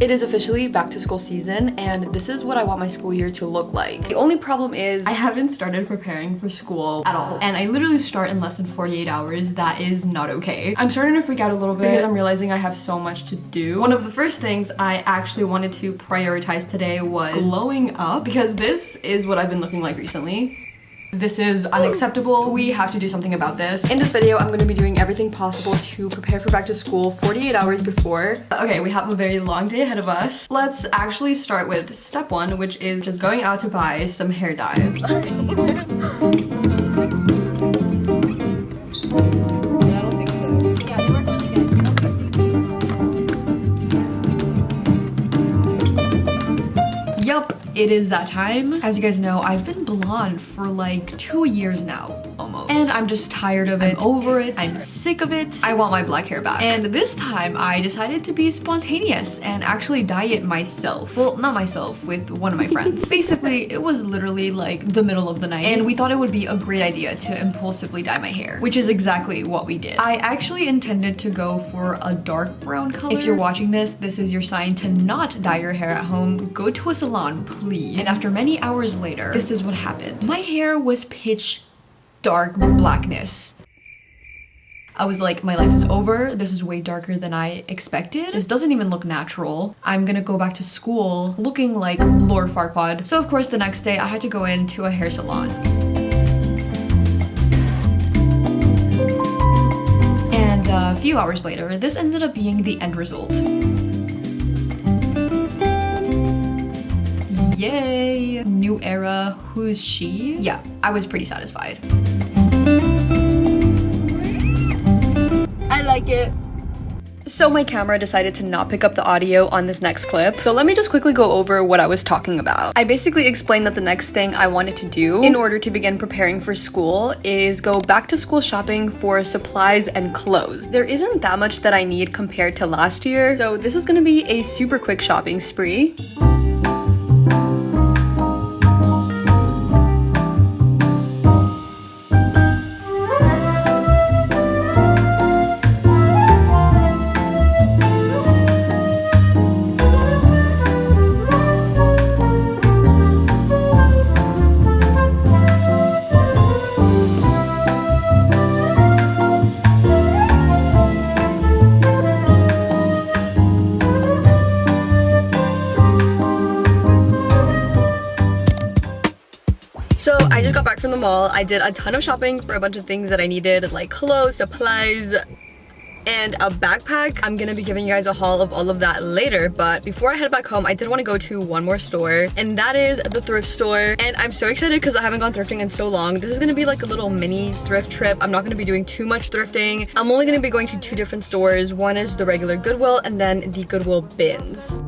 It is officially back to school season, and this is what I want my school year to look like. The only problem is I haven't started preparing for school at all, and I literally start in less than 48 hours. That is not okay. I'm starting to freak out a little bit because I'm realizing I have so much to do. One of the first things I actually wanted to prioritize today was glowing up, because this is what I've been looking like recently. This is unacceptable. We have to do something about this. In this video, I'm going to be doing everything possible to prepare for back to school 48 hours before. Okay, we have a very long day ahead of us. Let's actually start with step one, which is just going out to buy some hair dye. Yup, it is that time. As you guys know, I've been blonde for like 2 years now, almost. And I'm just tired of it. I'm over it. I'm sick of it. I want my black hair back. And this time I decided to be spontaneous and actually dye it myself. Well, not myself, with one of my friends. Basically, it was literally like the middle of the night, and we thought it would be a great idea to impulsively dye my hair, which is exactly what we did. I actually intended to go for a dark brown color. If you're watching this, this is your sign to not dye your hair at home. Go to a salon, please. And after many hours later, this is what happened. My hair was pitch dark blackness. I was like, my life is over. This is way darker than I expected. This doesn't even look natural. I'm gonna go back to school looking like Lord Farquaad. So of course the next day I had to go into a hair salon. And a few hours later, this ended up being the end result. Yay! New era, who's she? Yeah, I was pretty satisfied. I like it. So my camera decided to not pick up the audio on this next clip, so let me just quickly go over what I was talking about. I basically explained that the next thing I wanted to do in order to begin preparing for school is go back to school shopping for supplies and clothes. There isn't that much that I need compared to last year, so this is gonna be a super quick shopping spree. So I just got back from the mall. I did a ton of shopping for a bunch of things that I needed, like clothes, supplies, and a backpack. I'm gonna be giving you guys a haul of all of that later, but before I head back home, I did want to go to one more store, and that is the thrift store. And I'm so excited because I haven't gone thrifting in so long. This is gonna be like a little mini thrift trip. I'm not gonna be doing too much thrifting. I'm only gonna be going to 2 different stores. One is the regular Goodwill, and then the Goodwill bins.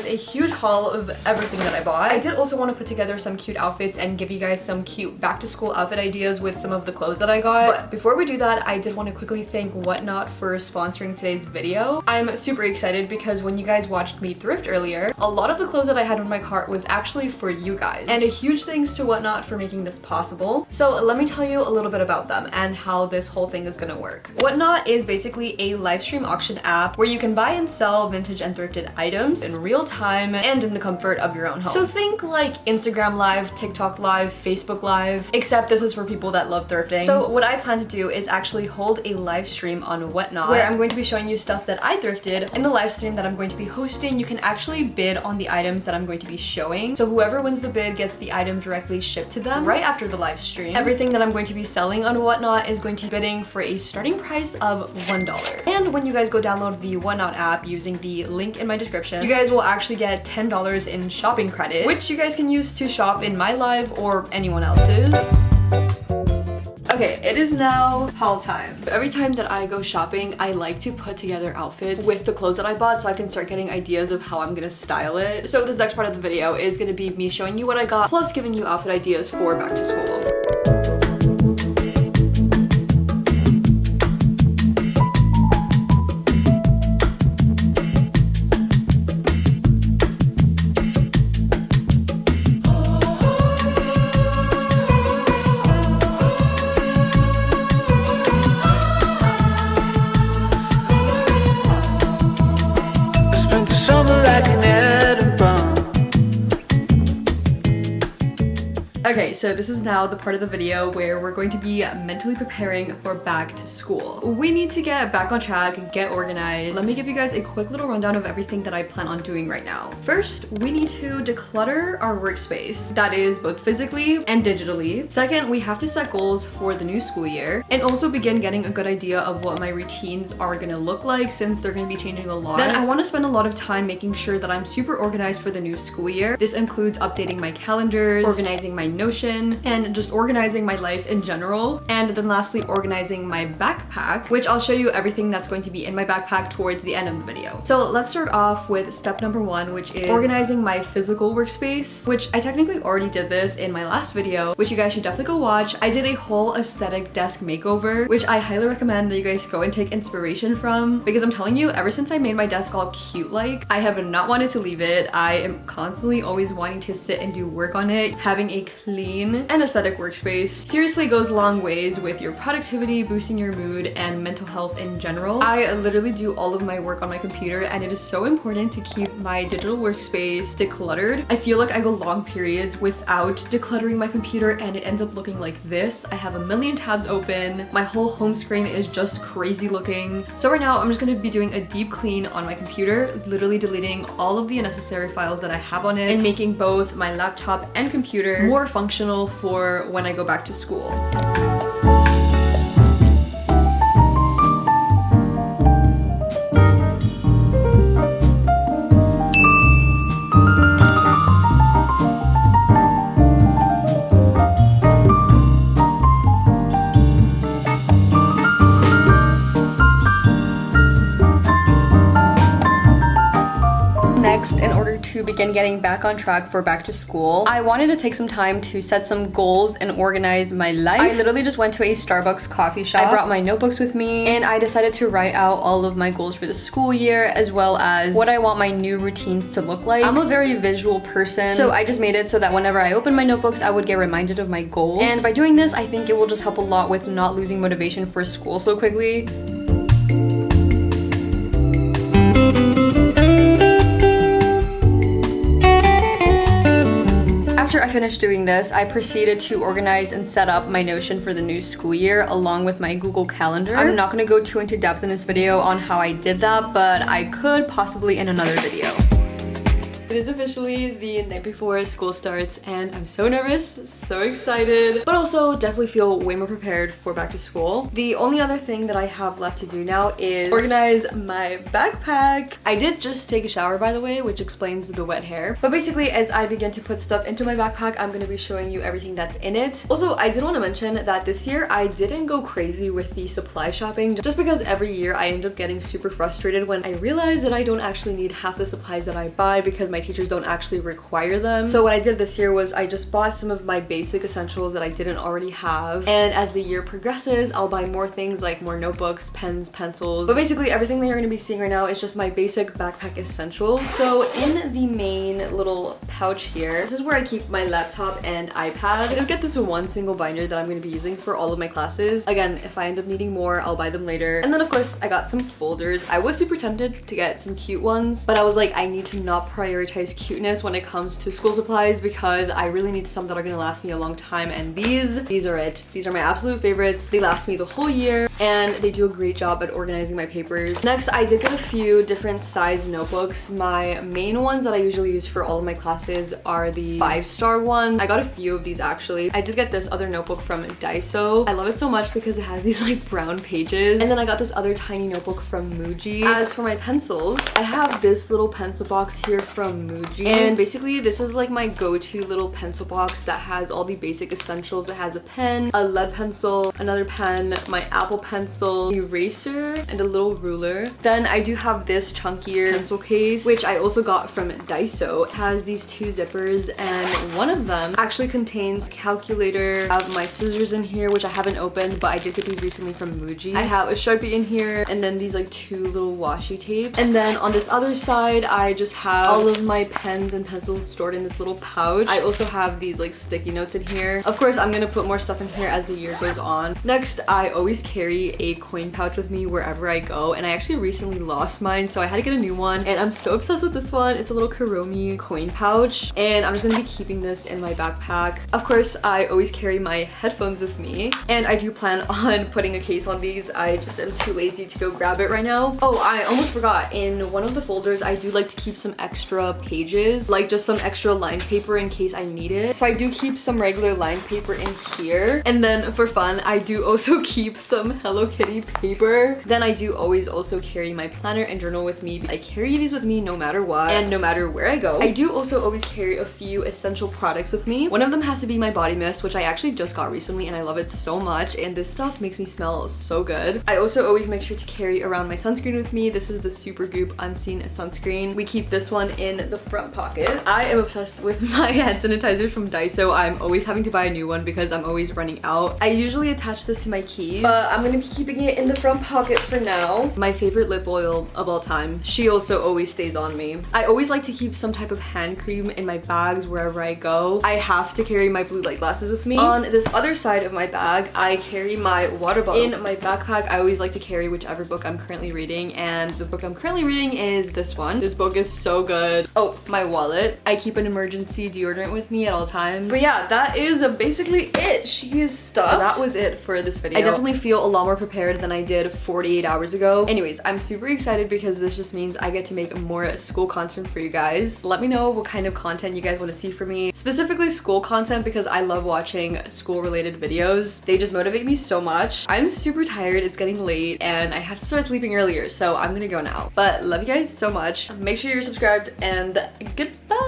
A huge haul of everything that I bought. I did also want to put together some cute outfits and give you guys some cute back to school outfit ideas with some of the clothes that I got. But before we do that, I did want to quickly thank Whatnot for sponsoring today's video. I'm super excited because when you guys watched me thrift earlier, a lot of the clothes that I had in my cart was actually for you guys. And a huge thanks to Whatnot for making this possible. So let me tell you a little bit about them and how this whole thing is gonna work. Whatnot is basically a live stream auction app where you can buy and sell vintage and thrifted items in real time and in the comfort of your own home. So think like Instagram Live, TikTok Live, Facebook Live, except this is for people that love thrifting. So what I plan to do is actually hold a live stream on Whatnot where I'm going to be showing you stuff that I thrifted. In the live stream that I'm going to be hosting, you can actually bid on the items that I'm going to be showing. So whoever wins the bid gets the item directly shipped to them right after the live stream. Everything that I'm going to be selling on Whatnot is going to be bidding for a starting price of $1. And when you guys go download the Whatnot app using the link in my description, you guys will actually get $10 in shopping credit, which you guys can use to shop in my live or anyone else's. Okay, it is now haul time. Every time that I go shopping, I like to put together outfits with the clothes that I bought so I can start getting ideas of how I'm gonna style it. So this next part of the video is gonna be me showing you what I got, plus giving you outfit ideas for back to school. Okay, so this is now the part of the video where we're going to be mentally preparing for back to school. We need to get back on track and get organized. Let me give you guys a quick little rundown of everything that I plan on doing right now. First, we need to declutter our workspace. That is both physically and digitally. Second, we have to set goals for the new school year and also begin getting a good idea of what my routines are gonna look like since they're gonna be changing a lot. Then I want to spend a lot of time making sure that I'm super organized for the new school year. This includes updating my calendars, organizing my Notion, and just organizing my life in general. And then lastly, organizing my backpack, which I'll show you everything that's going to be in my backpack towards the end of the video. So let's start off with step number one, which is organizing my physical workspace, which I technically already did this in my last video, which you guys should definitely go watch. I did a whole aesthetic desk makeover, which I highly recommend that you guys go and take inspiration from, because I'm telling you, ever since I made my desk all cute-like, I have not wanted to leave it. I am constantly always wanting to sit and do work on it. Having a clean and aesthetic workspace seriously goes long ways with your productivity, boosting your mood, and mental health in general. I literally do all of my work on my computer, and it is so important to keep my digital workspace decluttered. I feel like I go long periods without decluttering my computer and it ends up looking like this. I have a million tabs open. My whole home screen is just crazy looking. So right now I'm just going to be doing a deep clean on my computer, literally deleting all of the unnecessary files that I have on it and making both my laptop and computer more functional for when I go back to school. In order to begin getting back on track for back to school, I wanted to take some time to set some goals and organize my life. I literally just went to a Starbucks coffee shop. I brought my notebooks with me and I decided to write out all of my goals for the school year, as well as what I want my new routines to look like. I'm a very visual person, so I just made it so that whenever I open my notebooks, I would get reminded of my goals. And by doing this, I think it will just help a lot with not losing motivation for school so quickly. After I finished doing this, I proceeded to organize and set up my Notion for the new school year along with my Google Calendar. I'm not going to go too into depth in this video on how I did that, but I could possibly in another video. It is officially the night before school starts and I'm so nervous, so excited, but also definitely feel way more prepared for back to school. The only other thing that I have left to do now is organize my backpack. I did just take a shower, by the way, which explains the wet hair. But basically, as I begin to put stuff into my backpack, I'm going to be showing you everything that's in it. Also, I did want to mention that this year I didn't go crazy with the supply shopping, just because every year I end up getting super frustrated when I realize that I don't actually need half the supplies that I buy because my teachers don't actually require them. So what I did this year was I just bought some of my basic essentials that I didn't already have, and as the year progresses I'll buy more things like more notebooks, pens, pencils, but basically everything that you're going to be seeing right now is just my basic backpack essentials. So in the main little pouch here, this is where I keep my laptop and iPad. I don't get this one single binder that I'm going to be using for all of my classes. Again, if I end up needing more, I'll buy them later. And then of course I got some folders. I was super tempted to get some cute ones, but I was like, I need to not prioritize cuteness when it comes to school supplies because I really need some that are gonna last me a long time, and these are it. These are my absolute favorites. They last me the whole year and they do a great job at organizing my papers. Next, I did get a few different size notebooks. My main ones that I usually use for all of my classes are the 5-star ones. I got a few of these actually. I did get this other notebook from Daiso. I love it so much because it has these like brown pages. And then I got this other tiny notebook from Muji. As for my pencils, I have this little pencil box here from from Muji. And basically this is like my go-to little pencil box that has all the basic essentials. It has a pen, a lead pencil, another pen, my Apple pencil, eraser, and a little ruler. Then I do have this chunkier pencil case, which I also got from Daiso. It has these 2 zippers, and one of them actually contains calculator. I have my scissors in here, which I haven't opened, but I did get these recently from Muji. I have a Sharpie in here, and then these like 2 little washi tapes. And then on this other side, I just have all of my pens and pencils stored in this little pouch. I also have these like sticky notes in here. Of course, I'm gonna put more stuff in here as the year goes on. Next, I always carry a coin pouch with me wherever I go, and I actually recently lost mine, so I had to get a new one, and I'm so obsessed with this one. It's a little Kuromi coin pouch, and I'm just gonna be keeping this in my backpack. Of course, I always carry my headphones with me, and I do plan on putting a case on these. I just am too lazy to go grab it right now. Oh, I almost forgot. In one of the folders, I do like to keep some extra pages, like just some extra lined paper in case I need it. So I do keep some regular lined paper in here. And then for fun, I do also keep some Hello Kitty paper. Then I do always also carry my planner and journal with me. I carry these with me no matter what and no matter where I go. I do also always carry a few essential products with me. One of them has to be my body mist, which I actually just got recently and I love it so much, and this stuff makes me smell so good. I also always make sure to carry around my sunscreen with me. This is the Supergoop Unseen Sunscreen. We keep this one in the front pocket. I am obsessed with my hand sanitizers from Daiso. I'm always having to buy a new one because I'm always running out. I usually attach this to my keys, but I'm gonna be keeping it in the front pocket for now. My favorite lip oil of all time. She also always stays on me. I always like to keep some type of hand cream in my bags wherever I go. I have to carry my blue light glasses with me. On this other side of my bag, I carry my water bottle. In my backpack, I always like to carry whichever book I'm currently reading, and the book I'm currently reading is this one. This book is so good. Oh, my wallet. I keep an emergency deodorant with me at all times. But yeah, that is basically it. She is stuffed. That was it for this video. I definitely feel a lot more prepared than I did 48 hours ago. Anyways, I'm super excited because this just means I get to make more school content for you guys. Let me know what kind of content you guys want to see from me. Specifically school content, because I love watching school related videos. They just motivate me so much. I'm super tired. It's getting late and I have to start sleeping earlier, so I'm gonna go now. But love you guys so much. Make sure you're subscribed and goodbye.